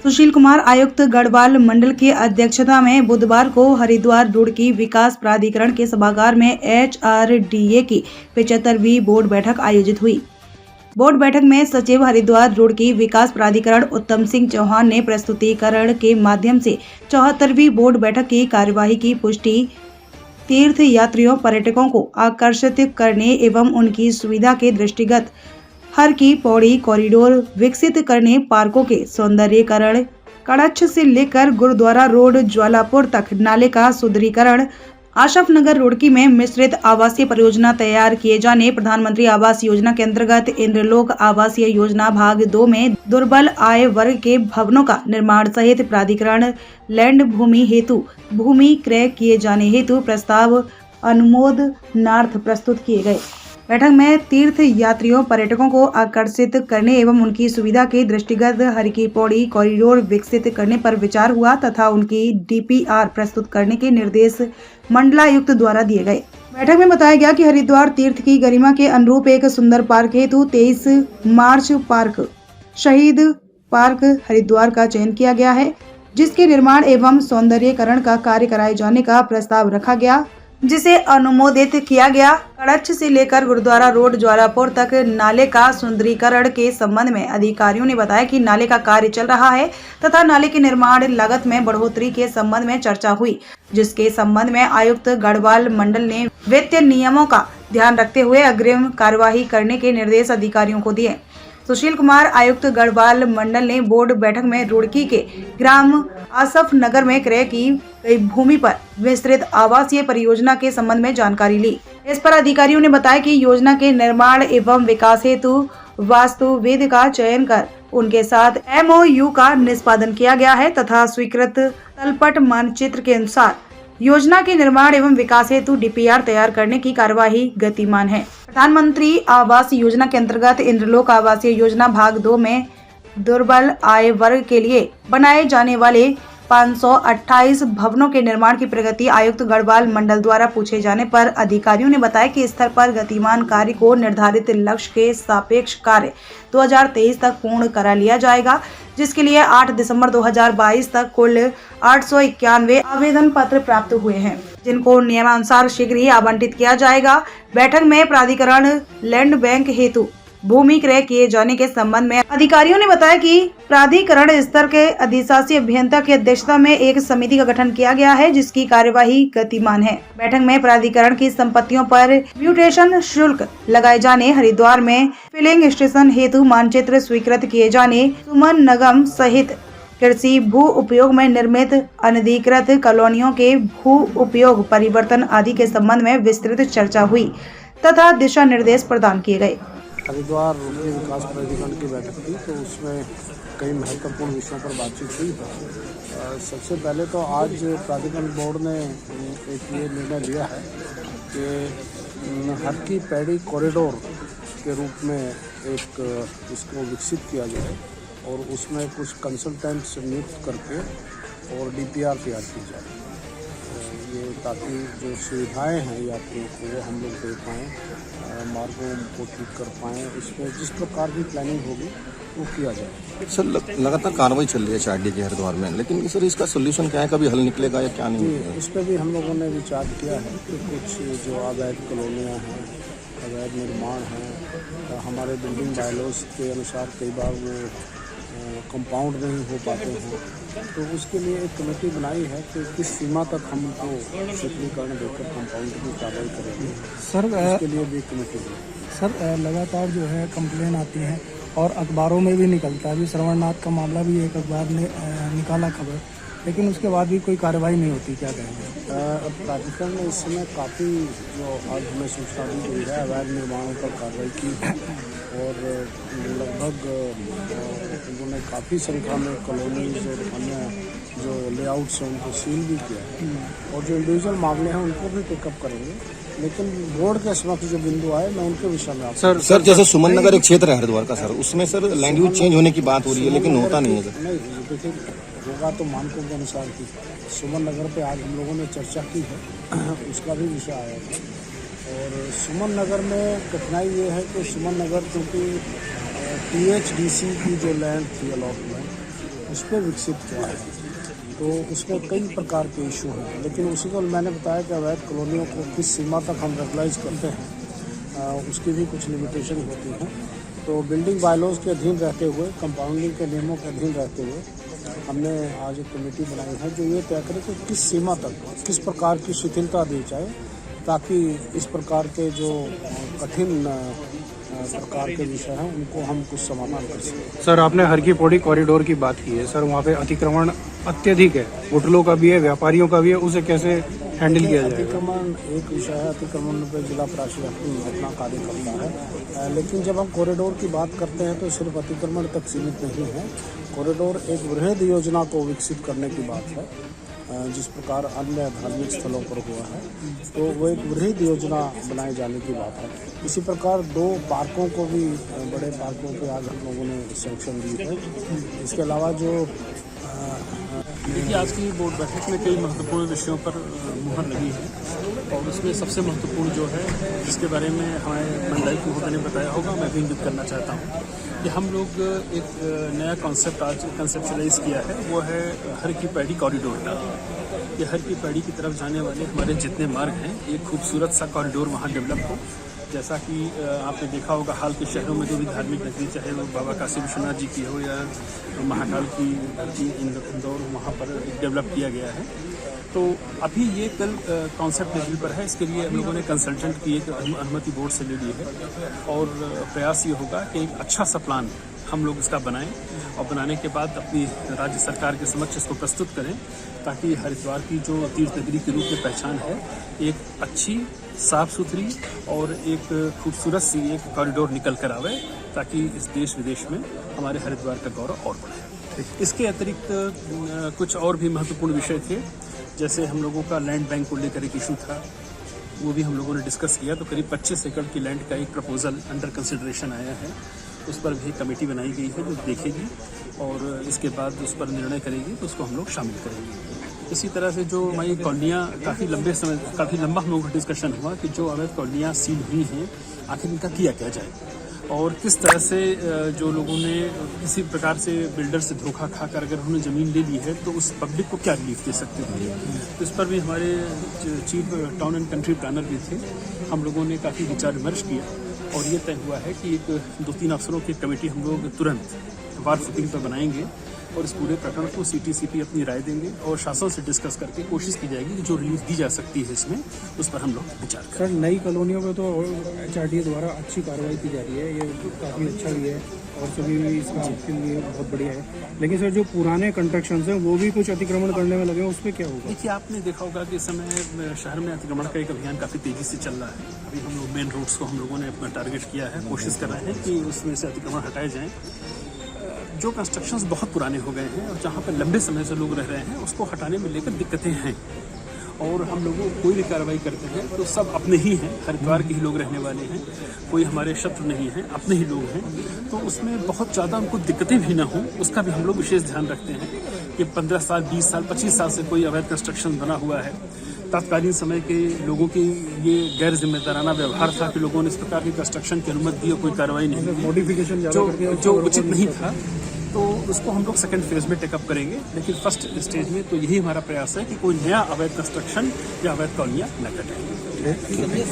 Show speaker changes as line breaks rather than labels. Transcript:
सुशील कुमार आयुक्त गढ़वाल मंडल की अध्यक्षता में बुधवार को हरिद्वार रुड़की विकास प्राधिकरण के सभागार में HRDA की 75वीं बोर्ड बैठक आयोजित हुई। बोर्ड बैठक में सचिव हरिद्वार रुड़की विकास प्राधिकरण उत्तम सिंह चौहान ने प्रस्तुतिकरण के माध्यम से 74वीं बोर्ड बैठक की कार्यवाही की पुष्टि तीर्थ यात्रियों पर्यटकों को आकर्षित करने एवं उनकी सुविधा के दृष्टिगत हर की पौड़ी कॉरिडोर विकसित करने, पार्कों के सौंदर्यीकरण, कड़च्छ से लेकर गुरुद्वारा रोड ज्वालापुर तक नाले का सुदृढ़ीकरण, आशफ नगर रुड़की में मिश्रित आवासीय परियोजना तैयार किए जाने, प्रधानमंत्री आवास योजना के अंतर्गत इंद्रलोक आवासीय योजना भाग 2 में दुर्बल आय वर्ग के भवनों का निर्माण सहित प्राधिकरण लैंड भूमि हेतु भूमि क्रय किए जाने हेतु प्रस्ताव अनुमोदनार्थ प्रस्तुत किए गए। बैठक में तीर्थ यात्रियों पर्यटकों को आकर्षित करने एवं उनकी सुविधा के दृष्टिगत हर की पौड़ी कॉरिडोर विकसित करने पर विचार हुआ तथा उनकी DPR प्रस्तुत करने के निर्देश मंडलायुक्त द्वारा दिए गए। बैठक में बताया गया कि हरिद्वार तीर्थ की गरिमा के अनुरूप एक सुंदर पार्क हेतु 23 मार्च पार्क शहीद पार्क हरिद्वार का चयन किया गया है, जिसके निर्माण एवं सौंदर्यीकरण का कार्य कराए जाने का प्रस्ताव रखा गया, जिसे अनुमोदित किया गया। कड़च्छ से लेकर गुरुद्वारा रोड ज्वालापुर तक नाले का सुंदरीकरण के संबंध में अधिकारियों ने बताया कि नाले का कार्य चल रहा है तथा नाले के निर्माण लागत में बढ़ोतरी के संबंध में चर्चा हुई, जिसके संबंध में आयुक्त गढ़वाल मंडल ने वित्तीय नियमों का ध्यान रखते हुए अग्रिम कार्यवाही करने के निर्देश अधिकारियों को दिए। सुशील कुमार आयुक्त गढ़वाल मंडल ने बोर्ड बैठक में रुड़की के ग्राम आसफ नगर में क्रय की गई भूमि पर विस्तृत आवासीय परियोजना के संबंध में जानकारी ली। इस पर अधिकारियों ने बताया कि योजना के निर्माण एवं विकास हेतु वास्तुविद का चयन कर उनके साथ MOU का निष्पादन किया गया है तथा स्वीकृत तलपट मानचित्र के अनुसार योजना के निर्माण एवं विकास हेतु DPR तैयार करने की कार्यवाही गतिमान है। प्रधानमंत्री आवास योजना के अंतर्गत इंद्रलोक आवासीय योजना भाग 2 में दुर्बल आय वर्ग के लिए बनाए जाने वाले 528 भवनों के निर्माण की प्रगति आयुक्त गढ़वाल मंडल द्वारा पूछे जाने पर अधिकारियों ने बताया कि स्तर पर गतिमान कार्य को निर्धारित लक्ष्य के सापेक्ष कार्य 2023 तक पूर्ण करा लिया जाएगा, जिसके लिए 8 दिसंबर 2022 तक कुल 891 आवेदन पत्र प्राप्त हुए हैं, जिनको नियमानुसार शीघ्र ही आवंटित किया जाएगा। बैठक में प्राधिकरण लैंड बैंक हेतु भूमि क्रय किए जाने के संबंध में अधिकारियों ने बताया कि प्राधिकरण स्तर के अधिशासी अभियंता की अध्यक्षता में एक समिति का गठन किया गया है, जिसकी कार्यवाही गतिमान है। बैठक में प्राधिकरण की संपत्तियों पर म्यूटेशन शुल्क लगाए जाने, हरिद्वार में फिलिंग स्टेशन हेतु मानचित्र स्वीकृत किए जाने, सुमन नगम सहित कृषि भू उपयोग में निर्मित अनधिकृत कॉलोनियों के भू उपयोग परिवर्तन आदि के संबंध में विस्तृत चर्चा हुई तथा दिशा निर्देश प्रदान किए गए।
हरिद्वार रुड़की विकास प्राधिकरण की बैठक थी, तो उसमें कई महत्वपूर्ण विषयों पर बातचीत हुई। सबसे पहले तो आज प्राधिकरण बोर्ड ने एक ये निर्णय लिया है कि हर की पैड़ी कॉरिडोर के रूप में एक इसको विकसित किया जाए और उसमें कुछ कंसल्टेंट्स नियुक्त करके और DPR तैयार की जाए, ये ताकि जो सुविधाएं हैं यात्रियों को वो हम लोग दे पाएँ, मार्गों को ठीक कर पाएँ, इसमें जिस प्रकार की प्लानिंग होगी वो किया जाए।
सर लगातार कार्रवाई चल रही है HRDA के हरिद्वार में, लेकिन सर इसका सोल्यूशन क्या है, कभी हल निकलेगा या क्या नहीं?
इस पर भी हम लोगों ने विचार किया है कि कुछ जो अवैध कॉलोनियाँ हैं, अवैध निर्माण हैं, हमारे बिल्डिंग बायलॉज के अनुसार कई बार वो कंपाउंड नहीं हो पाते हैं, तो उसके लिए एक कमेटी बनाई है कि किस सीमा तक हम उनको शीतलीकरण देकर कंपाउंड की कार्रवाई करेंगे।
सर
इसके लिए भी कमेटी
सर लगातार जो है कंप्लेन आती हैं और अखबारों में भी निकलता है। अभी श्रवणनाथ का मामला भी एक अखबार ने निकाला खबर, लेकिन उसके बाद भी कोई कार्रवाई नहीं होती, क्या कहेंगे?
प्राधिकरण ने इस समय काफ़ी जो आज हमें सूचना दी गई है अवैध निर्माणों पर कार्रवाई की और लगभग उन्होंने काफ़ी संख्या में कॉलोनीज और अन्य जो लेआउट्स हैं उनको सील भी किया है और जो इंडिविजुअल मामले हैं उनको भी पिकअप करेंगे, लेकिन बोर्ड के समक्ष जो बिंदु आए मैं उनके विषय में
सर जैसे सुमन नगर एक क्षेत्र है हरिद्वार का सर, उसमें सर लैंड यूज चेंज होने की बात हो रही है, लेकिन होता नहीं है सर।
नहीं, देखिए होगा तो मानकों के अनुसार की सुमन नगर पे आज हम लोगों ने चर्चा की है, उसका भी विषय आया था। और सुमन नगर में कठिनाई ये है कि सुमन नगर क्योंकि THDC की जो लैंड थी अलॉटमेंट उस पर विकसित किया है, तो उसमें कई प्रकार के इशू हैं। लेकिन उसी को मैंने बताया कि अवैध कॉलोनियों को किस सीमा तक हम रेगुलाइज करते हैं, उसकी भी कुछ लिमिटेशन होती हैं। तो बिल्डिंग बायलॉज के अधीन रहते हुए, कंपाउंडिंग के नियमों के अधीन रहते हुए हमने आज एक कमेटी बनाई है जो ये तय करे कि किस सीमा तक किस प्रकार की शिथिलता दी जाए, ताकि इस प्रकार के जो कठिन प्रकार के विषय हैं उनको हम कुछ समाधान कर सकें।
सर, आपने हर की पौड़ी कॉरिडोर की बात की है। सर, वहाँ पे अतिक्रमण अत्यधिक है, होटलों का भी है, व्यापारियों का भी है, उसे कैसे हैंडल किया जाए?
अतिक्रमण एक विषय है, अतिक्रमण पर जिला प्रशासन अपना कार्य करता है, लेकिन जब हम कॉरिडोर की बात करते हैं तो सिर्फ अतिक्रमण तक सीमित नहीं है। कॉरिडोर एक वृहद योजना को विकसित करने की बात है, जिस प्रकार अन्य धार्मिक स्थलों पर हुआ है, तो वो एक वृहद योजना बनाए जाने की बात है। इसी प्रकार 2 पार्कों को भी, बड़े पार्कों पे आज हम लोगों ने सैंक्शन दी है। इसके अलावा जो
देखिए, आज की बोर्ड बैठक में कई महत्वपूर्ण विषयों पर मुहर लगी है, और उसमें सबसे महत्वपूर्ण जो है, जिसके बारे में हमारे मंडल महोदय ने बताया होगा, मैं भी इंगित करना चाहता हूँ कि हम लोग एक नया कॉन्सेप्ट आज कंसेप्शलाइज किया है, वो है हर की पैड़ी कॉरिडोर का। ये हर की पैड़ी की तरफ जाने वाले हमारे जितने मार्ग हैं, एक खूबसूरत सा कॉरिडोर वहाँ डेवलप हो। जैसा कि आपने देखा होगा, हाल के शहरों में जो भी धार्मिक नगरी, चाहे वो बाबा काशी विश्वनाथ जी की हो या महाकाल की धरती इंदौर, वहाँ पर डेवलप किया गया है। तो अभी ये कल कॉन्सेप्ट लेवल पर है। इसके लिए हम लोगों ने कंसल्टेंट की एक अनुमति बोर्ड से ले ली है, और प्रयास ये होगा कि एक अच्छा सा प्लान हम लोग इसका बनाएं, और बनाने के बाद अपनी राज्य सरकार के समक्ष इसको प्रस्तुत करें, ताकि हरिद्वार की जो तीर्थ नगरी के रूप में पहचान है, एक अच्छी, साफ सुथरी और एक खूबसूरत सी एक कॉरिडोर निकल कर आवे, ताकि इस देश विदेश में हमारे हरिद्वार का गौरव और बढ़े। इसके अतिरिक्त कुछ और भी महत्वपूर्ण विषय थे, जैसे हम लोगों का लैंड बैंक को लेकर एक इशू था, वो भी हम लोगों ने डिस्कस किया। तो करीब 25 एकड़ की लैंड का एक प्रपोजल अंडर कंसिडरेशन आया है, उस पर भी कमेटी बनाई गई है जो देखेगी, और इसके बाद उस पर निर्णय करेगी, तो उसको हम लोग शामिल करेंगे। इसी तरह से जो हमारी कॉलोनियाँ काफ़ी लंबा हम लोगों का डिस्कशन हुआ कि जो अवैध कॉलोनियाँ सील हुई हैं, आखिर इनका किया क्या जाए, और किस तरह से जो लोगों ने किसी प्रकार से बिल्डर से धोखा खाकर अगर उन्होंने ज़मीन ले ली है, तो उस पब्लिक को क्या रिलीफ दे सकते हैं। तो इस पर भी हमारे chief town and country planner भी थे, हम लोगों ने काफ़ी विचार विमर्श किया, और ये तय हुआ है कि एक 2-3 अफसरों की कमेटी हम लोग तुरंत वार फुटिंग पर बनाएंगे, और इस पूरे प्रकरण को CTCP अपनी राय देंगे, और शासन से डिस्कस करके कोशिश की जाएगी कि जो रिलीफ दी जा सकती है इसमें, उस पर हम लोग विचार करें।
सर, नई कॉलोनियों में तो HRDA द्वारा अच्छी कार्रवाई की जा रही है, ये काफ़ी अच्छा भी है, और सभी इसका आपके लिए बहुत बढ़िया है। लेकिन सर, जो पुराने कंस्ट्रक्शन हैं वो भी कुछ अतिक्रमण करने में लगे हैं, उस पर क्या होगा?
देखिए, आपने देखा होगा कि इस समय शहर में अतिक्रमण का एक अभियान काफ़ी तेज़ी से चल रहा है। अभी हम लोग मेन रोड्स को हम लोगों ने अपना टारगेट किया है, कोशिश कर रहे हैं कि उसमें से अतिक्रमण हटाए जाएँ। जो कंस्ट्रक्शंस बहुत पुराने हो गए हैं और जहाँ पर लंबे समय से लोग रह रहे हैं, उसको हटाने में लेकर दिक्कतें हैं, और हम लोगों कोई भी कार्रवाई करते हैं तो सब अपने ही हैं, हरिद्वार के ही लोग रहने वाले हैं, कोई हमारे शत्रु नहीं हैं, अपने ही लोग हैं। तो उसमें बहुत ज़्यादा उनको दिक्कतें भी ना हों, उसका भी हम लोग विशेष ध्यान रखते हैं कि 15 साल, 20 साल, 25 साल से कोई अवैध कंस्ट्रक्शन बना हुआ है। तत्कालीन समय के लोगों की ये गैर जिम्मेदाराना व्यवहार था कि लोगों ने इस प्रकार की कंस्ट्रक्शन की अनुमति दी और कोई कार्रवाई नहीं की,
मॉडिफिकेशन
जो उचित नहीं था। तो उसको हम लोग सेकंड फेज में टेकअप करेंगे, लेकिन फर्स्ट स्टेज में तो यही हमारा प्रयास है कि कोई नया अवैध कंस्ट्रक्शन या अवैध कॉलोनियाँ न कटें।